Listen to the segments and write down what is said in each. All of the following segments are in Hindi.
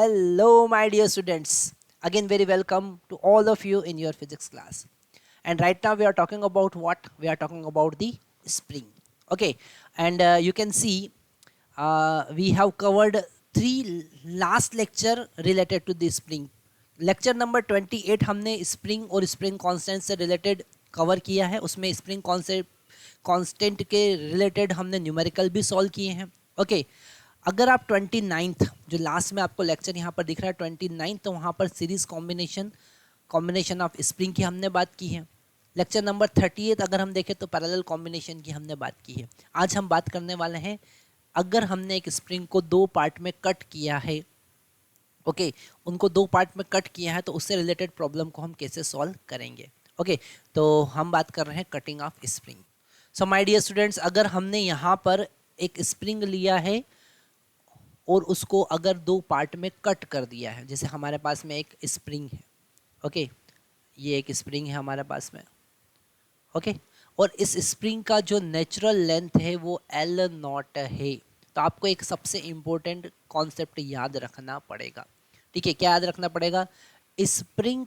Hello, my dear students. Again, very welcome to all of you in your physics class. And right now, we are talking about what? We are talking about the spring. Okay, and you can see we have covered three last lecture related to the spring. Lecture number 28 हमने स्प्रिंग और स्प्रिंग कांस्टेंट से रिलेटेड कवर किया है. उसमें स्प्रिंग कांस्टेंट के रिलेटेड हमने न्यूमेरिकल भी सॉल्व किए हैं. ओके, अगर आप 29th जो लास्ट में आपको लेक्चर यहाँ पर दिख रहा है 29th, तो वहाँ पर सीरीज कॉम्बिनेशन ऑफ स्प्रिंग की हमने बात की है. लेक्चर नंबर 38 अगर हम देखें तो पैरेलल कॉम्बिनेशन की हमने बात की है. आज हम बात करने वाले हैं अगर हमने एक स्प्रिंग को दो पार्ट में कट किया है. ओके, उनको दो पार्ट में कट किया है तो उससे रिलेटेड प्रॉब्लम को हम कैसे सॉल्व करेंगे. ओके, तो हम बात कर रहे हैं cutting of spring. So my dear students, अगर हमने यहाँ पर एक स्प्रिंग लिया है और उसको अगर दो पार्ट में कट कर दिया है, जैसे हमारे पास में एक स्प्रिंग है. ओके, ये एक स्प्रिंग है हमारे पास में. ओके, और इस स्प्रिंग का जो नेचुरल लेंथ है वो L0 है. तो आपको एक सबसे इम्पोर्टेंट कॉन्सेप्ट याद रखना पड़ेगा. ठीक है, क्या याद रखना पड़ेगा? Spring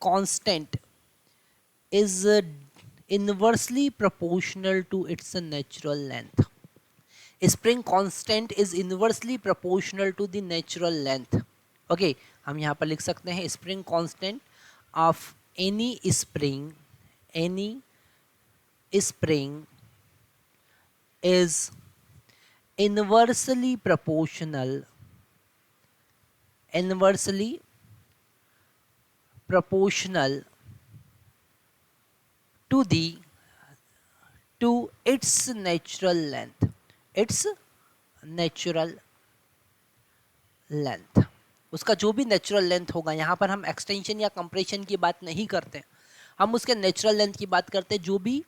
constant is inversely proportional to its natural length. Spring constant is inversely proportional to the natural length. Okay, हम यहाँ पर लिख सकते हैं spring constant of any spring is inversely proportional to its natural length. उसका जो भी नेचुरल लेंथ होगा, यहाँ पर हम एक्सटेंशन या कंप्रेशन की बात नहीं करते, हम उसके नेचुरल लेंथ की बात करते हैं. जो भी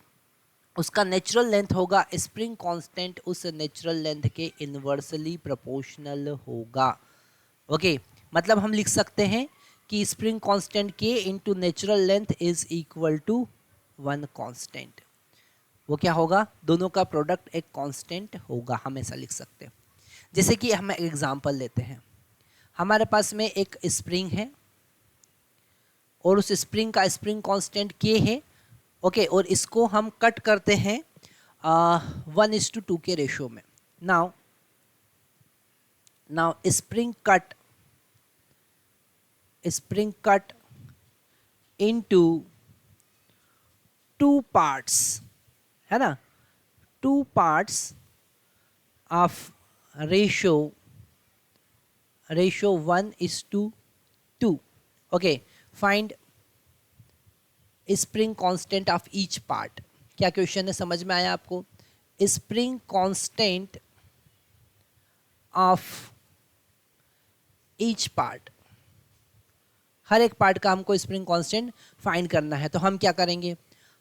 उसका नेचुरल लेंथ होगा, स्प्रिंग कांस्टेंट उस नेचुरल लेंथ के इन्वर्सली प्रोपोर्शनल होगा. ओके, मतलब हम लिख सकते हैं कि spring constant K into natural length is equal to one constant. वो क्या होगा? दोनों का प्रोडक्ट एक कांस्टेंट होगा, हम ऐसा लिख सकते हैं. जैसे कि हम एक एग्जांपल लेते हैं. हमारे पास में एक स्प्रिंग है और उस स्प्रिंग का स्प्रिंग कांस्टेंट K है. ओके, और इसको हम कट करते हैं 1:2 के रेशो में. Now spring cut into two parts, है ना, two parts of ratio 1:2. Okay, find spring constant of each part. क्या क्वेश्चन है, समझ में आया आपको? Spring constant of each part, हर एक पार्ट का हमको स्प्रिंग कांस्टेंट फाइंड करना है. तो हम क्या करेंगे?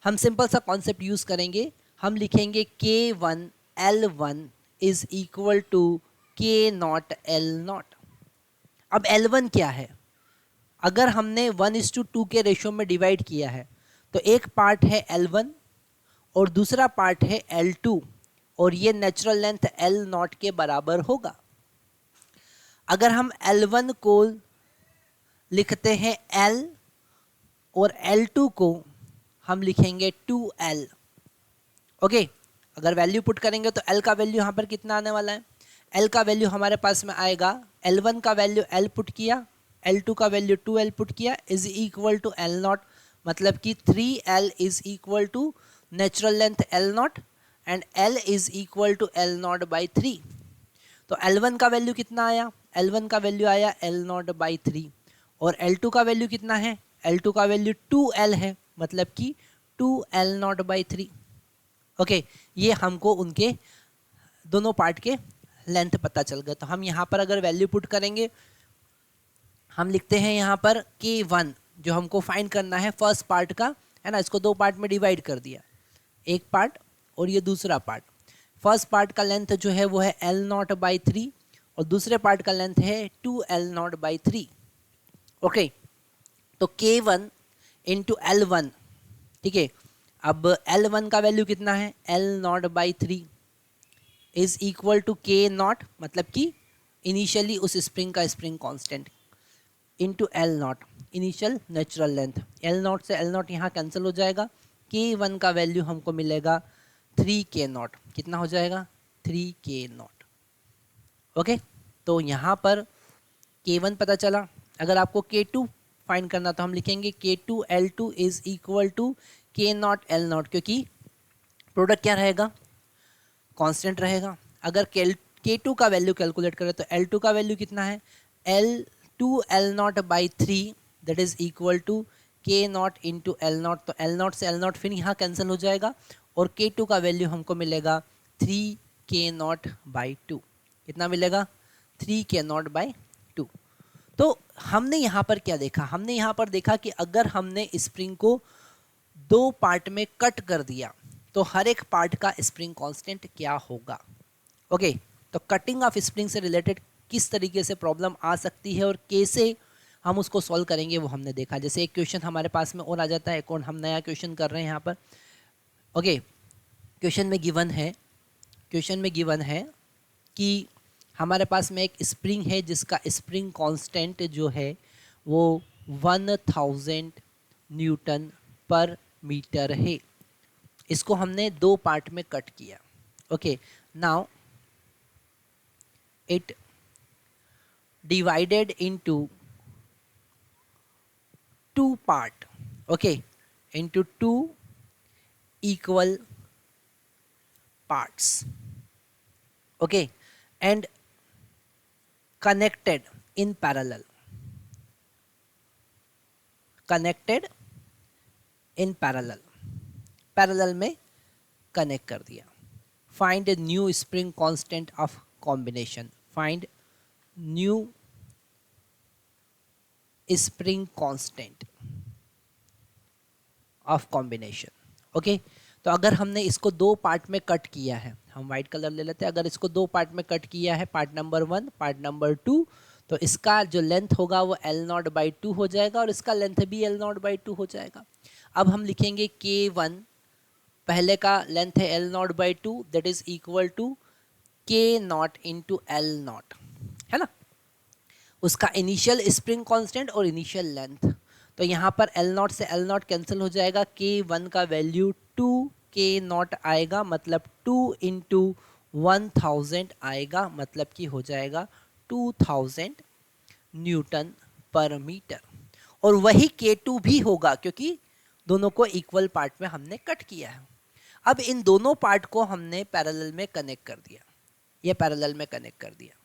हम सिंपल सा कॉन्सेप्ट यूज करेंगे. हम लिखेंगे K1 L1 is equal to K0 L0. अब L1 क्या है? अगर हमने 1:2 के रेशो में डिवाइड किया है तो एक पार्ट है L1 और दूसरा पार्ट है L2, और ये नेचुरल लेंथ L0 के बराबर होगा. अगर हम L1 को लिखते हैं L और L2 को हम लिखेंगे 2L. ओके, अगर वैल्यू पुट करेंगे तो L का वैल्यू यहाँ पर कितना आने वाला है? L का वैल्यू हमारे पास में आएगा, L1 का वैल्यू L पुट किया, L2 का वैल्यू 2L पुट किया, इज इक्वल टू L0. मतलब कि 3L is equal to natural length L0 and L is equal to L0 by 3. तो L1 का वैल्यू कितना आया? L1 का वैल्यू आया L0 बाई 3, और L2 का वैल्यू कितना है? L2 का वैल्यू 2L है, मतलब कि 2L0 बाई 3. ओके, ये हमको उनके दोनों पार्ट के लेंथ पता चल गया. तो हम यहाँ पर अगर वैल्यू पुट करेंगे, हम लिखते हैं यहाँ पर K1 जो हमको फाइंड करना है फर्स्ट पार्ट का, है ना. इसको दो पार्ट में डिवाइड कर दिया, एक पार्ट और ये दूसरा पार्ट. फर्स्ट पार्ट का लेंथ जो है वो है L0 बाई 3 और दूसरे पार्ट का लेंथ है 2L0 बाई 3. ओके, तो K1 इंटू L1. ठीक है, अब L1 का वैल्यू कितना है? L0 by 3 is equal to K naught, मतलब कि इनिशियली उस स्प्रिंग का spring constant, into L naught, initial natural length. L naught से एल नॉट यहाँ कैंसिल हो जाएगा, के वन का वैल्यू हमको मिलेगा 3 के नॉट। कितना हो जाएगा? 3 के नॉट। ओके, तो यहाँ पर के वन पता चला। अगर आपको के टू फाइंड करना तो हम लिखेंगे K two L two is equal to K naught L naught, क्योंकि प्रोडक्ट क्या रहेगा? कांस्टेंट रहेगा। अगर के टू का वैल्यू कैलकुलेट करें तो एल टू का वैल्यू कितना है? L two L naught by 3 that is equal to K naught into L naught. तो एल नॉट से एल नॉट फिर यहाँ कैंसिल हो जाएगा और के टू का वैल्यू हमको मिलेगा 3 के नॉट बाई 2। कितना मिलेगा? 3 के नॉट बाई 2। तो हमने यहाँ पर क्या देखा? हमने यहाँ पर देखा कि अगर हमने स्प्रिंग को 2 पार्ट में कट कर दिया तो हर एक पार्ट का स्प्रिंग कांस्टेंट क्या होगा। ओके, तो कटिंग ऑफ स्प्रिंग से रिलेटेड किस तरीके से प्रॉब्लम आ सकती है और कैसे हम उसको सॉल्व करेंगे वो हमने देखा। जैसे एक क्वेश्चन हमारे पास में और आ जाता है, एक और हम नया क्वेश्चन कर रहे हैं यहाँ पर। ओके, क्वेश्चन में गिवन है कि हमारे पास में एक स्प्रिंग है जिसका स्प्रिंग कांस्टेंट जो है वो 1000 न्यूटन पर मीटर है। इसको हमने 2 पार्ट में कट किया। Okay, now it divided into 2 part, okay, into 2 equal parts, okay, and connected in parallel, parallel में कनेक्ट कर दिया। Find new spring constant of combination, find new spring constant of combination. Okay, तो अगर हमने इसको 2 पार्ट में कट किया है, हम वाइट कलर ले लेते हैं, अगर इसको 2 पार्ट में कट किया है, पार्ट नंबर 1, पार्ट नंबर 2, तो इसका जो लेंथ होगा वो एल नॉट बाई 2 हो जाएगा और इसका लेंथ भी एल नॉट बाई 2 हो जाएगा। अब हम लिखेंगे K1, पहले का लेंथ है L naught by 2 that is equal to K naught into L naught, है ना, उसका इनिशियल स्प्रिंग कांस्टेंट और इनिशियल लेंथ। तो यहाँ पर एल नॉट से एल नॉट कैंसिल हो जाएगा, K1 का वैल्यू 2 के नॉट आएगा, मतलब 2 इंटू 1000 आएगा, मतलब कि हो जाएगा 2000 न्यूटन पर मीटर। और वही K2 भी होगा क्योंकि दोनों को इक्वल पार्ट में हमने कट किया है। अब इन दोनों पार्ट को हमने पैरेलल में कनेक्ट कर दिया, ये पैरेलल में कनेक्ट कर दिया,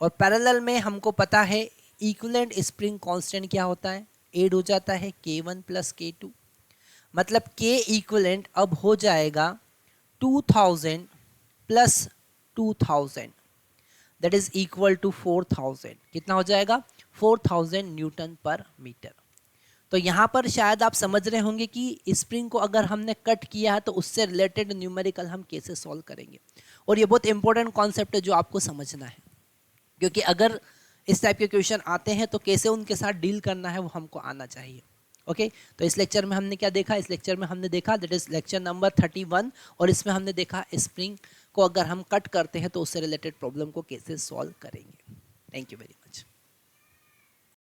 और पैरेलल में हमको पता है इक्विवेलेंट स्प्रिंग कांस्टेंट क्या होता है, ऐड हो जाता है K1 प्लस K2, मतलब K इक्विवेलेंट अब हो जाएगा 2000 plus 2000 that is equal to 4000। कितना हो जाएगा? 4000 न्यूटन पर मीटर। तो यहाँ पर शायद आप समझ रहे होंगे कि स्प्रिंग को अगर हमने कट किया है तो उससे रिलेटेड न्यूमेरिकल हम कैसे सॉल्व करेंगे, और ये बहुत इंपॉर्टेंट कॉन्सेप्ट है जो आपको समझना है, क्योंकि अगर इस टाइप के क्वेश्चन आते हैं तो कैसे उनके साथ डील करना है वो हमको आना चाहिए। ओके, तो इस लेक्चर में हमने क्या देखा? इस लेक्चर में हमने देखा दैट इज लेक्चर नंबर 31, और इसमें हमने देखा स्प्रिंग को अगर हम कट करते हैं तो उससे रिलेटेड प्रॉब्लम को कैसे सॉल्व करेंगे। Thank you very much.